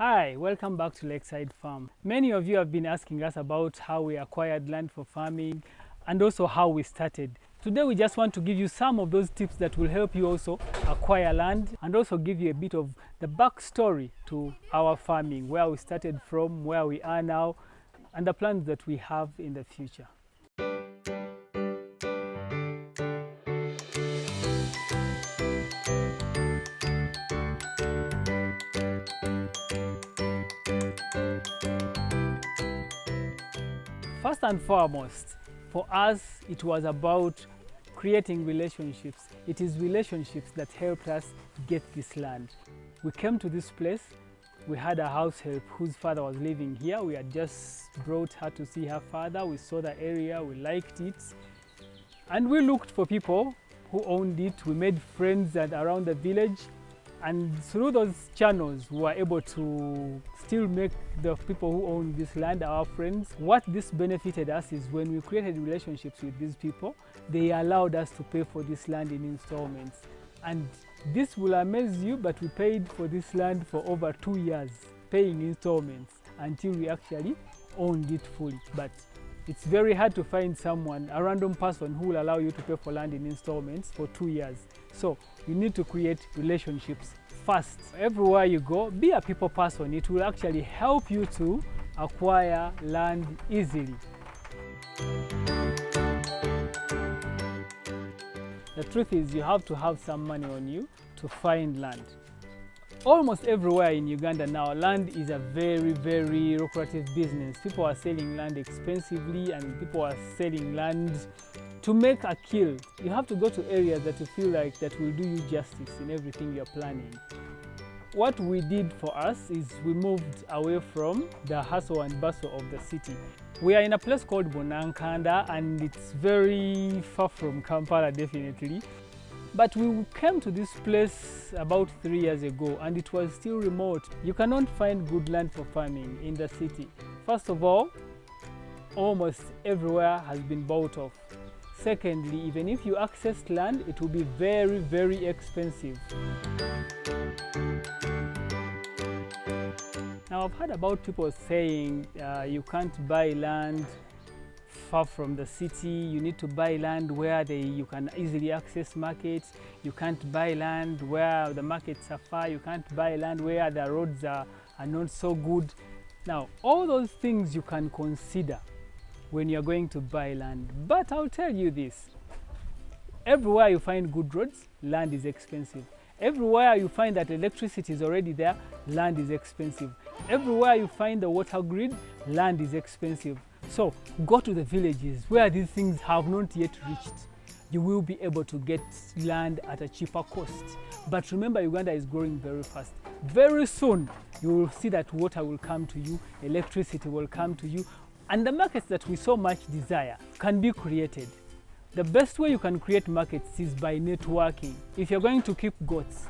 Hi, welcome back to Lakeside Farm. Many of you have been asking us about how we acquired land for farming and also how we started. Today we just want to give you some of those tips that will help you also acquire land and also give you a bit of the backstory to our farming, where we started from, where we are now, and the plans that we have in the future. First and foremost, for us, it was about creating relationships. It is relationships that helped us get this land. We came to this place, we had a house help whose father was living here. We had just brought her to see her father. We saw the area, we liked it. And we looked for people who owned it. We made friends around the village. And through those channels, we were able to still make the people who own this land our friends. What this benefited us is when we created relationships with these people, they allowed us to pay for this land in installments. And this will amaze you, but we paid for this land for over 2 years, paying installments until we actually owned it fully. But it's very hard to find someone, a random person, who will allow you to pay for land in installments for 2 years. So you need to create relationships first. Everywhere you go, be a people person. It will actually help you to acquire land easily. The truth is, you have to have some money on you to find land. Almost everywhere in Uganda now, land is a very lucrative business. People are selling land expensively and people are selling land to make a kill. You have to go to areas that you feel like that will do you justice in everything you're planning. What we did for us is we moved away from the hustle and bustle of the city. We are in a place called Bonankanda and it's very far from Kampala, definitely. But we came to this place about 3 years ago and it was still remote. You cannot find good land for farming in the city. First of all, almost everywhere has been bought off. Secondly, even if you access land, it will be very expensive. Now, I've heard about people saying you can't buy land far from the city. You need to buy land where you can easily access markets. You can't buy land where the markets are far. You can't buy land where the roads are not so good. Now, all those things you can consider when you're going to buy land. But I'll tell you this, everywhere you find good roads, land is expensive. Everywhere you find that electricity is already there, land is expensive. Everywhere you find the water grid, land is expensive. So go to the villages where these things have not yet reached. You will be able to get land at a cheaper cost. But remember, Uganda is growing very fast. Very soon, you will see that water will come to you, electricity will come to you, and the markets that we so much desire can be created. The best way you can create markets is by networking. If you're going to keep goats,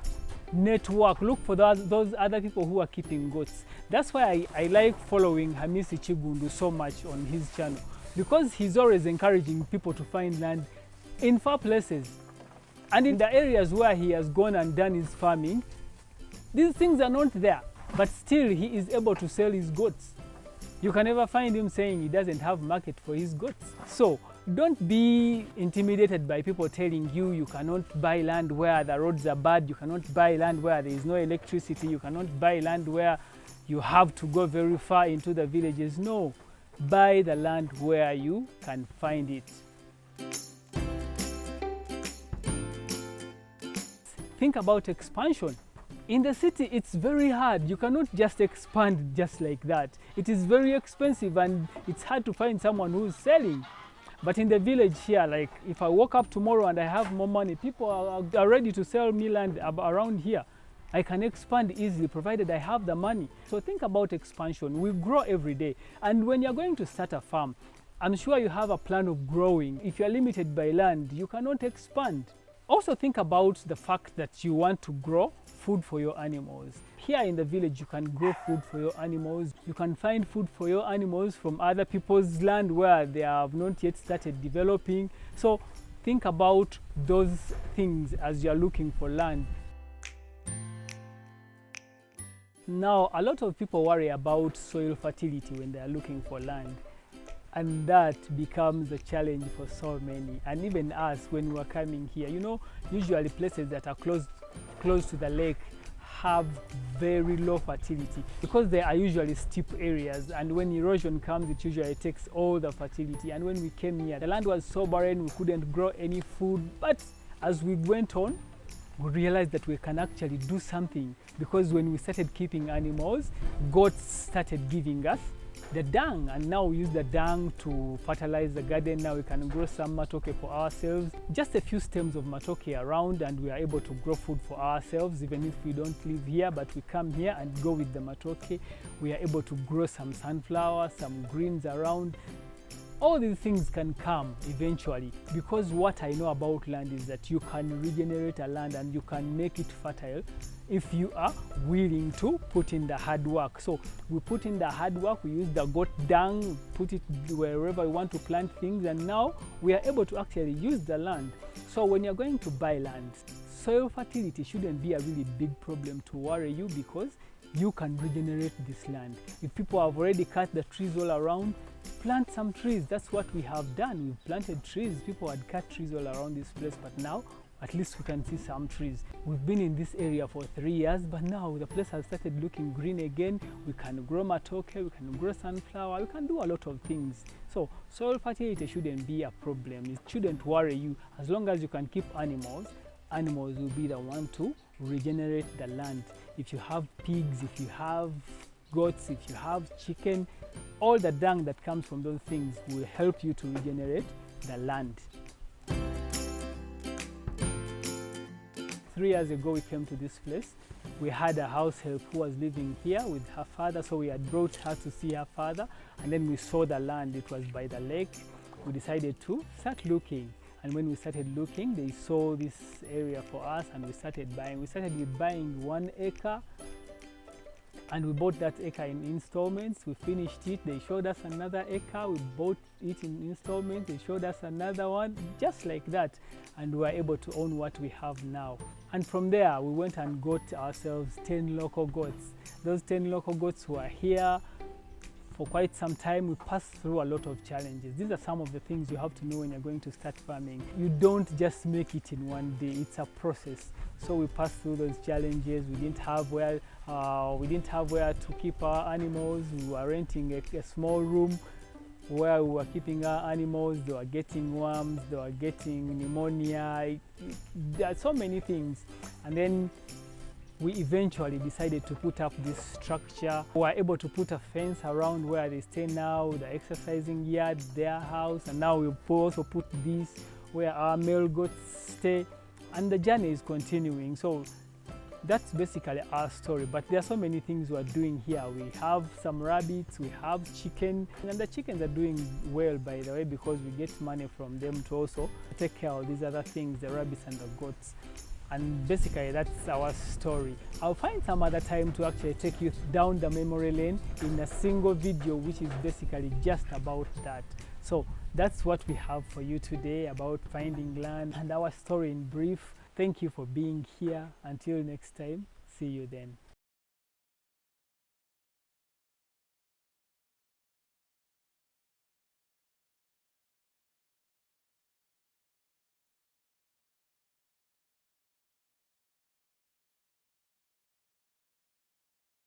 network. Look for those other people who are keeping goats. That's why I like following Hamisi Chigundu so much on his channel, because he's always encouraging people to find land in far places. And in the areas where he has gone and done his farming, these things are not there, but still he is able to sell his goats. You can never find him saying he doesn't have market for his goats. So don't be intimidated by people telling you you cannot buy land where the roads are bad, you cannot buy land where there is no electricity, you cannot buy land where you have to go very far into the villages. No, buy the land where you can find it. Think about expansion. In the city, it's very hard. You cannot just expand just like that. It is very expensive and it's hard to find someone who's selling. But in the village here, like if I woke up tomorrow and I have more money, people are ready to sell me land around here. I can expand easily provided I have the money. So think about expansion. We grow every day. And when you're going to start a farm, I'm sure you have a plan of growing. If you're limited by land, you cannot expand. Also think about the fact that you want to grow food for your animals. Here in the village, you can grow food for your animals. You can find food for your animals from other people's land where they have not yet started developing. So think about those things as you're looking for land. Now, a lot of people worry about soil fertility when they are looking for land, and that becomes a challenge for so many. And even us, when we are coming here, you know, usually places that are close to the lake have very low fertility because they are usually steep areas, and when erosion comes, it usually takes all the fertility. And when we came here, the land was so barren, we couldn't grow any food. But as we went on, we realized that we can actually do something, because when we started keeping animals, goats started giving us the dung, and now we use the dung to fertilize the garden. Now we can grow some matoke for ourselves, just a few stems of matoke around, and we are able to grow food for ourselves even if we don't live here, but we come here and go with the matoke. We are able to grow some sunflowers, some greens around. All these things can come eventually, because what I know about land is that you can regenerate a land and you can make it fertile if you are willing to put in the hard work. So we put in the hard work, we use the goat dung, put it wherever we want to plant things, and now we are able to actually use the land. So when you're going to buy land, soil fertility shouldn't be a really big problem to worry you, because you can regenerate this land. If people have already cut the trees all around, plant some trees. That's what we have done. We've planted trees. People had cut trees all around this place, but now at least we can see some trees. We've been in this area for 3 years, but now the place has started looking green again. We can grow matoke, we can grow sunflower, we can do a lot of things. So soil fertility shouldn't be a problem. It shouldn't worry you. As long as you can keep animals, animals will be the one to regenerate the land. If you have pigs, if you have goats, if you have chicken, all the dung that comes from those things will help you to regenerate the land. 3 years ago we came to this place. We had a house help who was living here with her father, so we had brought her to see her father, and then we saw the land. It was by the lake. We decided to start looking, and when we started looking, they saw this area for us, and we started buying. We started with buying 1 acre, and we bought that acre in installments. We finished it. They showed us another acre. We bought it in installments. They showed us another one, just like that. And we were able to own what we have now. And from there, we went and got ourselves 10 local goats. Those 10 local goats were here for quite some time. We passed through a lot of challenges. These are some of the things you have to know when you're going to start farming. You don't just make it in one day. It's a process. So we passed through those challenges. We didn't have where to keep our animals. We were renting a small room where we were keeping our animals. They were getting worms, they were getting pneumonia. There are so many things. And then we eventually decided to put up this structure. We were able to put a fence around where they stay now, the exercising yard, their house, and now we also put this where our male goats stay. And the journey is continuing. So that's basically our story, but there are so many things we are doing here. We have some rabbits, we have chicken, and the chickens are doing well, by the way, because we get money from them to also take care of these other things, the rabbits and the goats. And basically that's our story. I'll find some other time to actually take you down the memory lane in a single video, which is basically just about that. So that's what we have for you today about finding land and our story in brief. Thank you for being here. Until next time, see you then.